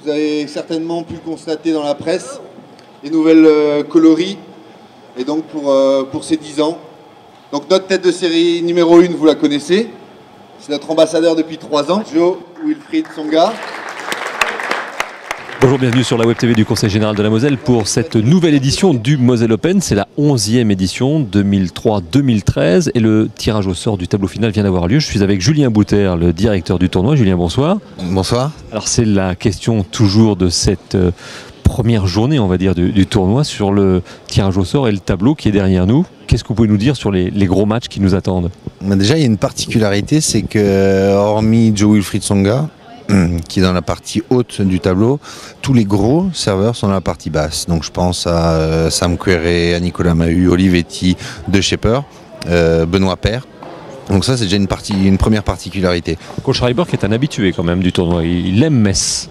Vous avez certainement pu le constater dans la presse, les nouvelles coloris, et donc pour ces 10 ans. Donc notre tête de série numéro 1, vous la connaissez, c'est notre ambassadeur depuis 3 ans, Joe Wilfried Tsonga. Bonjour, bienvenue sur la Web TV du Conseil Général de la Moselle pour cette nouvelle édition du Moselle Open. C'est la 11e édition 2003-2013 et le tirage au sort du tableau final vient d'avoir lieu. Je suis avec Julien Bouter, le directeur du tournoi. Julien, bonsoir. Bonsoir. Alors c'est la question toujours de cette première journée, on va dire, du tournoi sur le tirage au sort et le tableau qui est derrière nous. Qu'est-ce que vous pouvez nous dire sur les gros matchs qui nous attendent? Déjà, il y a une particularité, c'est que hormis Joe Wilfried Tsonga, qui est dans la partie haute du tableau, tous les gros serveurs sont dans la partie basse. Donc je pense à Sam Querrey, à Nicolas Mahut, Olivetti, De Schepper, Benoît Paire. Donc ça, c'est déjà une première particularité. Coach Schreiber qui est un habitué quand même du tournoi, il aime Metz.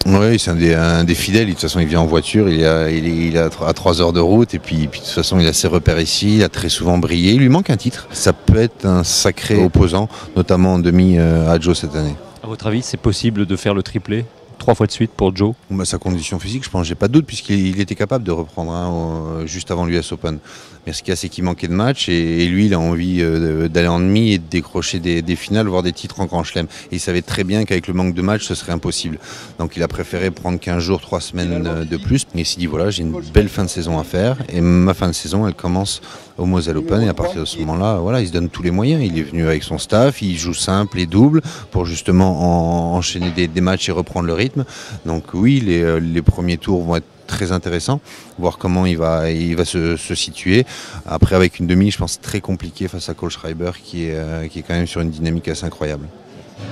Oui, c'est un des fidèles. De toute façon, il vient en voiture, il est à 3 heures de route, et puis de toute façon, il a ses repères ici, il a très souvent brillé. Il lui manque un titre. Ça peut être un sacré opposant, notamment en demi à Joe cette année. À votre avis, c'est possible de faire le triplé 3 fois de suite pour Joe? Sa condition physique, je pense, j'ai pas de doute, puisqu'il était capable de reprendre juste avant l'US Open. Mais ce qu'il y a, c'est qu'il manquait de match, et lui, il a envie d'aller en demi et de décrocher des finales, voire des titres en Grand Chelem. Et il savait très bien qu'avec le manque de match, ce serait impossible. Donc il a préféré prendre 15 jours, 3 semaines de plus. Mais il s'est dit, voilà, j'ai une belle fin de saison à faire, et ma fin de saison, elle commence au Moselle Open, et à partir de ce moment-là, voilà, il se donne tous les moyens. Il est venu avec son staff, il joue simple et double pour justement enchaîner des matchs et reprendre le rythme. Donc oui, les premiers tours vont être très intéressants, voir comment il va se situer. Après, avec une demi, je pense très compliqué face à Coach Schreiber qui est quand même sur une dynamique assez incroyable.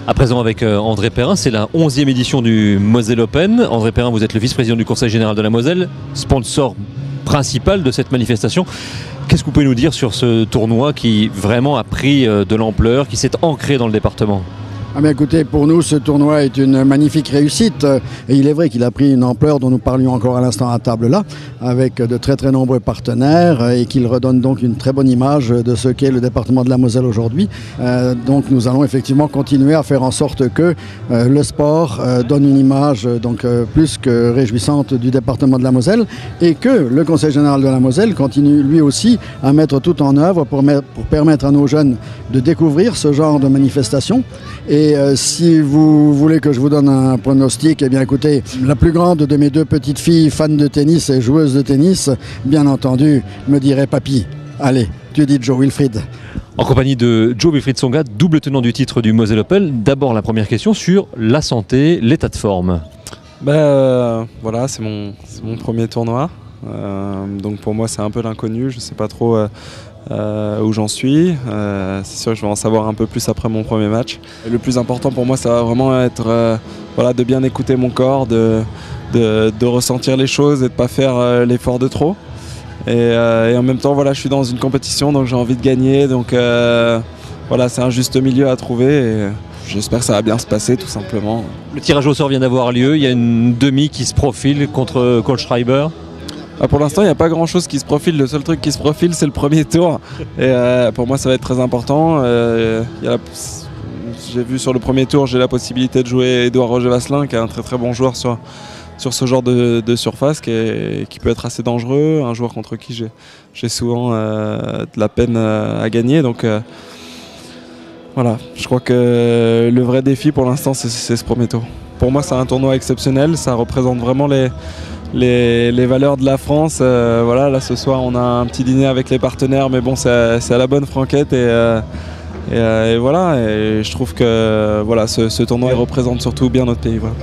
À présent avec André Perrin, c'est la 11e édition du Moselle Open. André Perrin, vous êtes le vice-président du Conseil Général de la Moselle, sponsor principal de cette manifestation. Qu'est-ce que vous pouvez nous dire sur ce tournoi qui vraiment a pris de l'ampleur, qui s'est ancré dans le département? Ah bien écoutez, pour nous, ce tournoi est une magnifique réussite et il est vrai qu'il a pris une ampleur dont nous parlions encore à l'instant à table là, avec de très très nombreux partenaires et qu'il redonne donc une très bonne image de ce qu'est le département de la Moselle aujourd'hui. Donc nous allons effectivement continuer à faire en sorte que le sport donne une image donc plus que réjouissante du département de la Moselle et que le Conseil général de la Moselle continue lui aussi à mettre tout en œuvre pour permettre à nos jeunes de découvrir ce genre de manifestation. Et si vous voulez que je vous donne un pronostic, eh bien écoutez, la plus grande de mes 2 petites filles fans de tennis et joueuses de tennis, bien entendu, me dirait papy, allez, tu dis Joe Wilfried. En compagnie de Joe Wilfried Tsonga, double tenant du titre du Moselle Open. D'abord la première question sur la santé, l'état de forme. Voilà, c'est mon premier tournoi. Donc pour moi c'est un peu l'inconnu, je ne sais pas trop où j'en suis. C'est sûr que je vais en savoir un peu plus après mon premier match. Et le plus important pour moi, ça va vraiment être de bien écouter mon corps, de ressentir les choses et de ne pas faire l'effort de trop. Et en même temps, voilà, je suis dans une compétition, donc j'ai envie de gagner. Donc c'est un juste milieu à trouver. Et j'espère que ça va bien se passer, tout simplement. Le tirage au sort vient d'avoir lieu. Il y a une demi qui se profile contre Coach Schreiber. Pour l'instant, il n'y a pas grand-chose qui se profile. Le seul truc qui se profile, c'est le premier tour. Et pour moi, ça va être très important. J'ai vu sur le premier tour, j'ai la possibilité de jouer Édouard Roger Vasselin, qui est un très très bon joueur sur ce genre de surface, qui peut être assez dangereux. Un joueur contre qui j'ai souvent de la peine à gagner. Donc voilà, je crois que le vrai défi pour l'instant, c'est ce premier tour. Pour moi, c'est un tournoi exceptionnel. Ça représente vraiment les valeurs de la France. Là ce soir on a un petit dîner avec les partenaires, mais bon, c'est à la bonne franquette et voilà, et je trouve que voilà, ce tournoi représente surtout bien notre pays. Voilà.